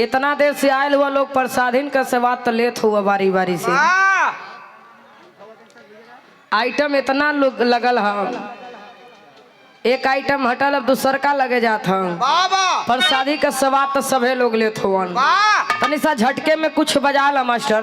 इतना देर से आयल हुआ लोग प्रसादीन का सेवा तो लेत हुआ बारी बारी से। आइटम इतना लोग लगल है, एक आइटम हटल अब दूसर का लगे जात हम। प्रसादी का सेवा तो सभे लोग लेत हुआ। तनी सा झटके में कुछ बजा ला मास्टर।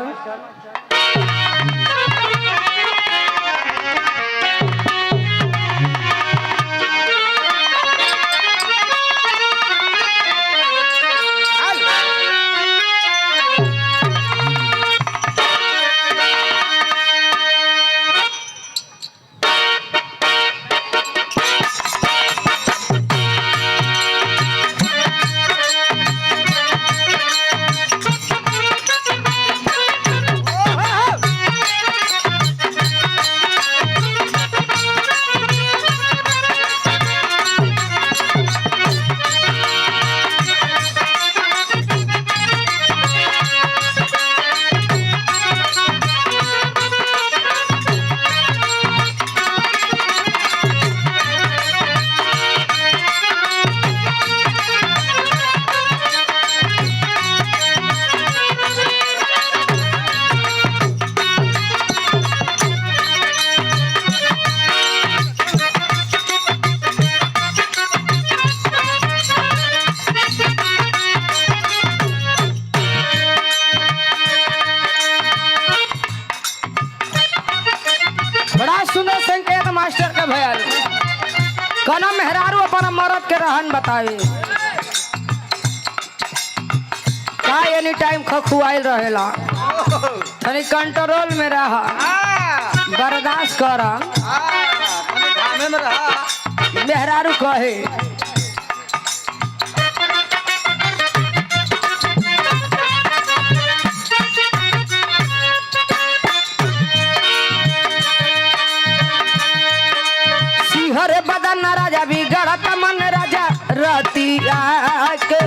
बड़ा सुंदर संकेत मास्टर का भयल कना मेहरारू अपना मरद के रहन बतावे का एनी टाइम खखुआइल रहेला। तनी कंट्रोल में रहा, बर्दाश्त कर। मेहरारू कहे हरे बदन राजा बिगड़त मन राजा रतिया के।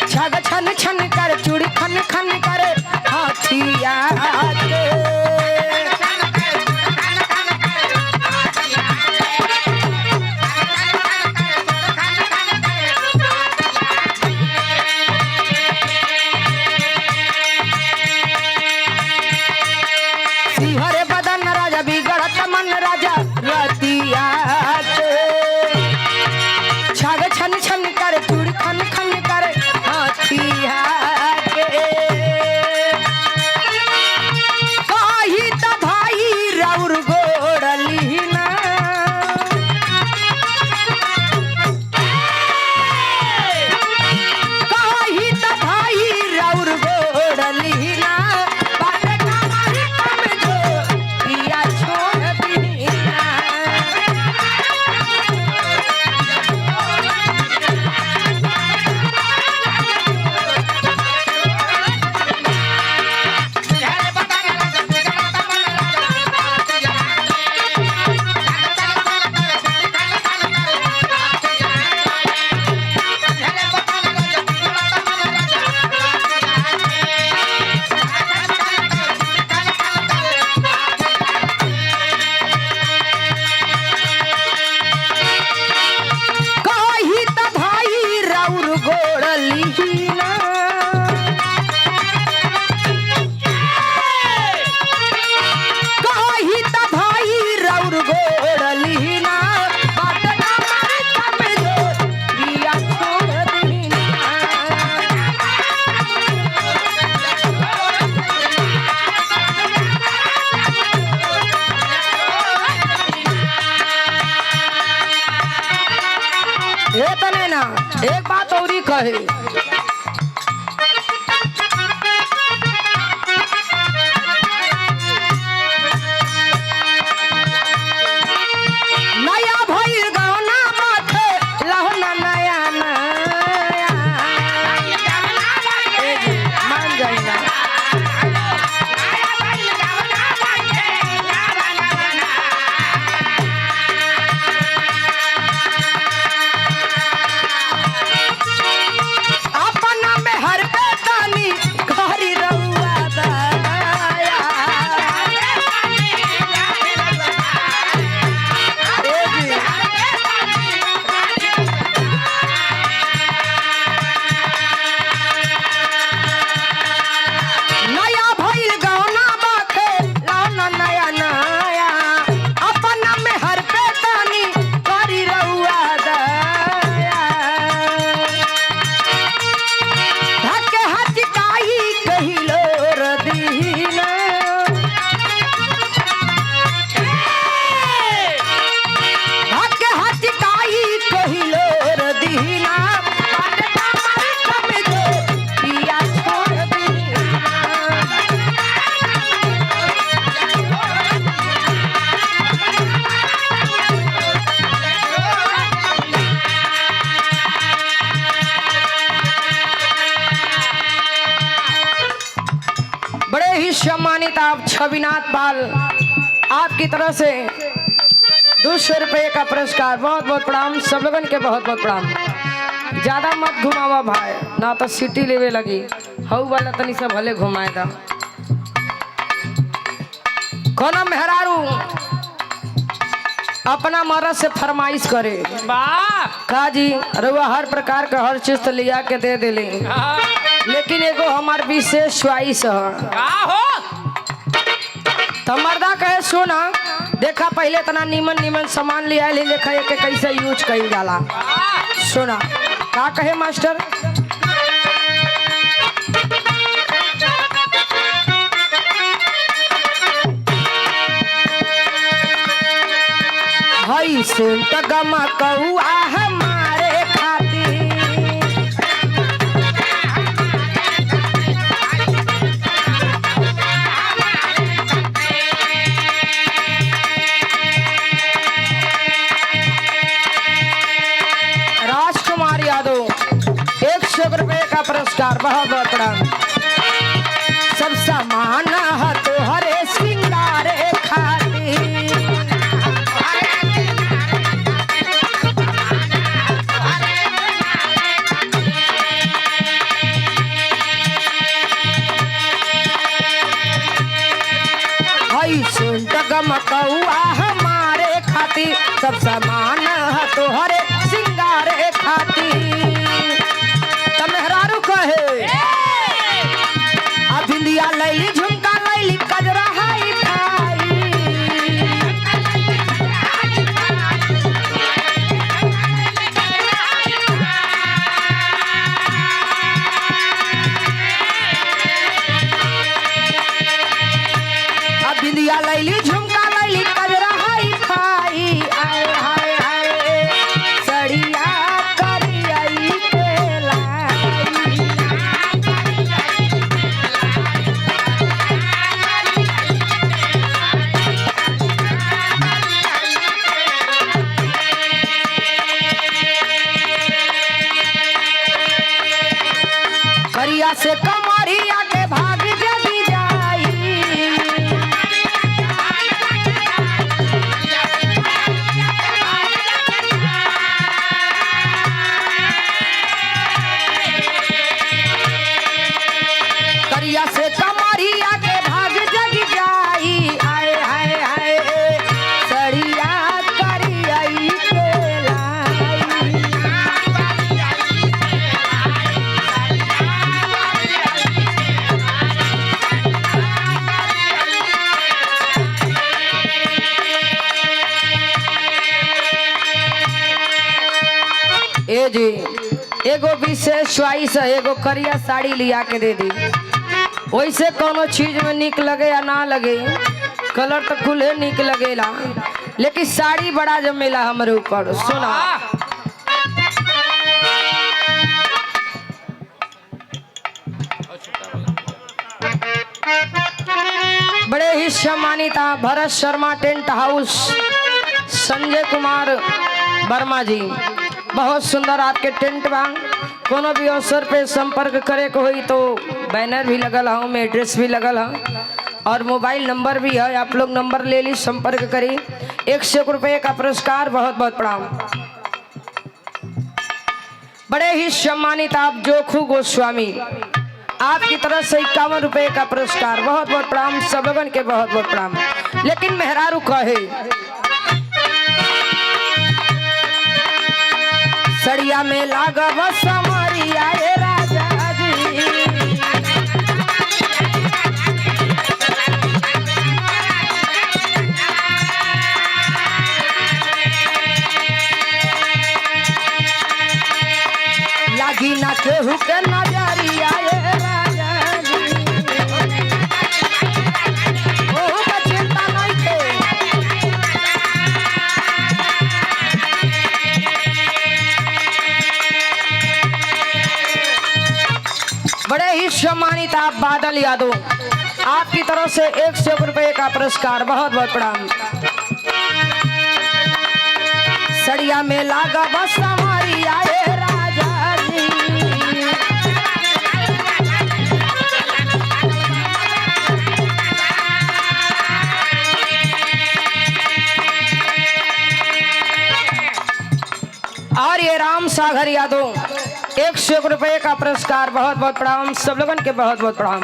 छग छन छन कर चूड़ी खन खन करे हाथिया के। हरे बदन राजा बिगड़त मन राजा रतिया के। छाग छन छन करे चूड़ी खन खन करे हाथिया के। कही त भाई राउर गोड़ली ना, कही त भाई राउर गोड़ली ना। एक बात और ही कहे नया भइल गौना माथे लहना नया नया मान जाइना। आपा सम्मानित आप छविनाथ पाल, आपकी तरफ से 200 रुपये का पुरस्कार। बहुत बहुत प्रणाम सब लोगन के, बहुत बहुत प्रणाम। ज्यादा मत घुमावा भाई, ना तो सीटी लेवे लगी। हऊ वाला तनी सब भले घुमाएगा। कोना मेहरारू अपना मरद से फरमाइश करे, का जी रुआ हर प्रकार का हर चीज तो लिया के दे देले, लेकिन एगो हमार विशेष च्वाइस है। तो मर्दा कहे सुना, देखा पहले तना नीमन नीमन सामान लिया ले, देखा एक कैसे यूज कई जाला। सुना का कहे मास्टर, हई सुन त गमा कौआ हमारे खातिर, राजकुमार यादव 100 रुपये का पुरस्कार। बहुत बहुत प्रणाम। सब सामान है तोहरे सिंगार खातिर, सुन गमकौआ हमारे खातिर, सब सामान है तोहरे सिंगार खातिर। तमेहरारू कहे आ बिंदिया लैली, झुमका लैली, कजरा हाई फाई, बिंदिया लैली, झुमका लैली, कजरा हाई फाई। आए हाय हाय सड़िया करियाई के लाई, करिया से कमरिया के भाग जगी जाई, करिया से कमरिया के भाग जग जाई। आए हाय हाय सड़िया करियाई के लाई, ए जी एगो विशेष च्वाइस है, एगो करिया साड़ी लिया के दे दी। वैसे कोनो चीज में निक लगे या ना लगे, कलर तो खुले निक लगेला, लेकिन साड़ी बड़ा जमेला हमारे ऊपर। सुना बड़े ही सम्मानित भरत शर्मा टेंट हाउस, संजय कुमार वर्मा जी, बहुत सुंदर आपके टेंट बा। कोनो भी अवसर पे संपर्क करे को हुई तो बैनर भी लगल है, में एड्रेस भी लगल है और मोबाइल नंबर भी है। आप लोग नंबर ले ली, संपर्क करी। 100 रुपये का पुरस्कार। बहुत बहुत प्रणाम। बड़े ही सम्मानित आप जोखू गोस्वामी, आपकी तरफ से 51 रुपये का पुरस्कार। बहुत बहुत प्रणाम सब लोगन के, बहुत बहुत प्रणाम। लेकिन मेहरारू कहे सड़िया में लागब समरिया ए राजा जी, लागी ना केहू के नजरिया ए राजा जी, ओहू का चिंता नहीं थे। बड़े ही सम्मानित आप बादल यादव, आपकी तरफ से 100 रुपये का पुरस्कार। बहुत बहुत प्रणाम। सड़िया में लागा बस हमारी आए राजा जी, सागर यादव 101 रुपए का पुरस्कार। बहुत बहुत प्रणाम सब लोगन के, बहुत बहुत प्रणाम।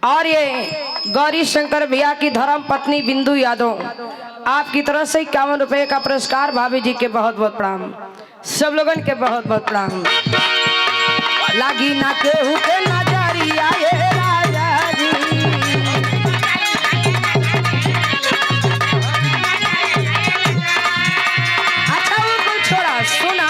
और ये गौरी शंकर भैया की धर्म पत्नी बिंदु यादव, आपकी तरफ से 51 रुपए का पुरस्कार। भाभी जी के बहुत बहुत प्रणाम, सब लोगन के बहुत बहुत प्रणाम। लागी ना केहू के नजरिया ये राजा जी, अच्छा वो कोई छोड़ा सुना,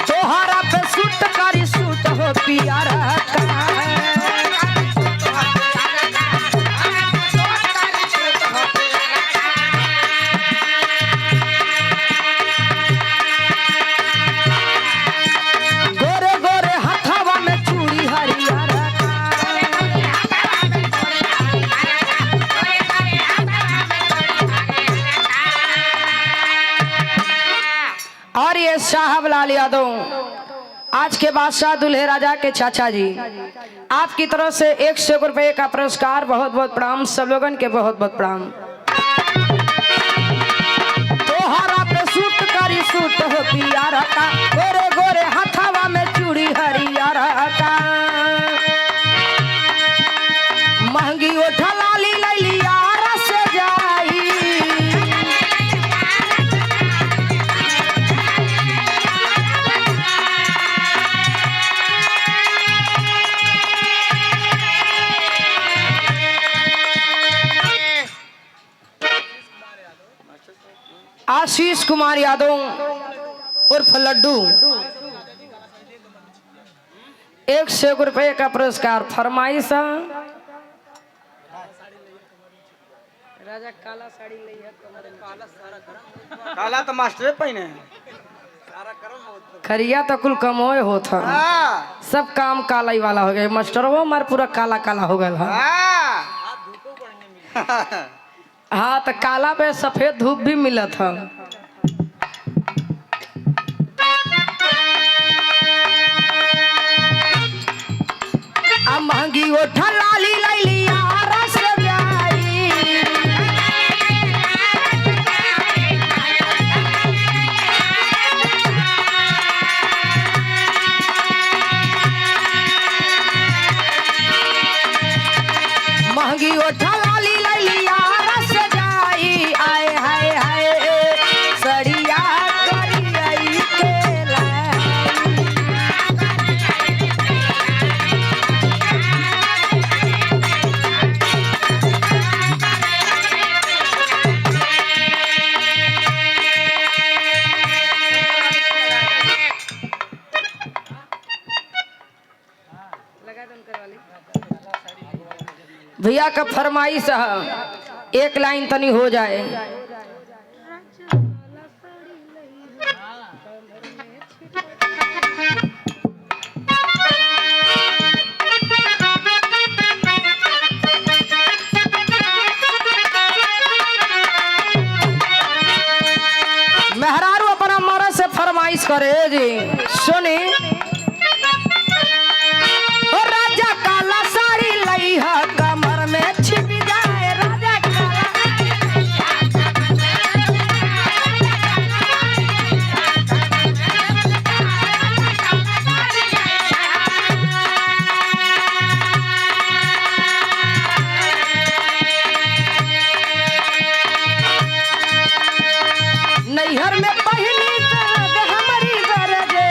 तोहरा पे सूट करी सूट हो पियारा का, और ये साहब लाल यादव आज के बादशाह दुल्हे राजा के चाचा जी, आपकी तरफ से 101 रुपए का पुरस्कार। बहुत बहुत प्रणाम सब लोगन के, बहुत बहुत प्रणाम। तोहरा पे सूट करी सूट हो पियारा का, गोरे गोरे हथवा में चूड़ी हरियारा का, महंगी ओठा लाली लैली यारा से जाई, आशीष कुमार यादव उर्फ लड्डू 101 रुपए का पुरस्कार। फरमाइश राजा काला साड़ी काला तो मास्टर पहने खरिया तो कुल कमोए होता, सब काम काला ही वाला हो गया। मास्टर वो हमारे पूरा काला काला हो गया। हाँ तो काला पे सफेद धूप भी मिला था। अब महंगी ओठा लाली लैली यारा से जाई, महंगी ओठा लाली लैली यारा से जाई, आए हाय हाय सड़िया करियाई के लाई। भैया का फरमाइश है एक लाइन तनी हो जाए। मेहरारू अपना मर्द से फरमाइश करे जी, सुनी राजा काला साड़ी लई है कमर में छिप जाए, राजा काला नैहर में पहली हमारी गरजे,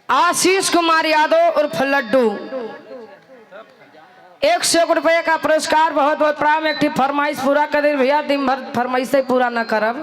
आशीष कुमार यादव उर्फ लड्डू 100 रुपये का पुरस्कार। बहुत बहुत प्रणाम। एक फरमाइश पूरा कर दे भैया, दिन भर फरमाइश पूरा न करब।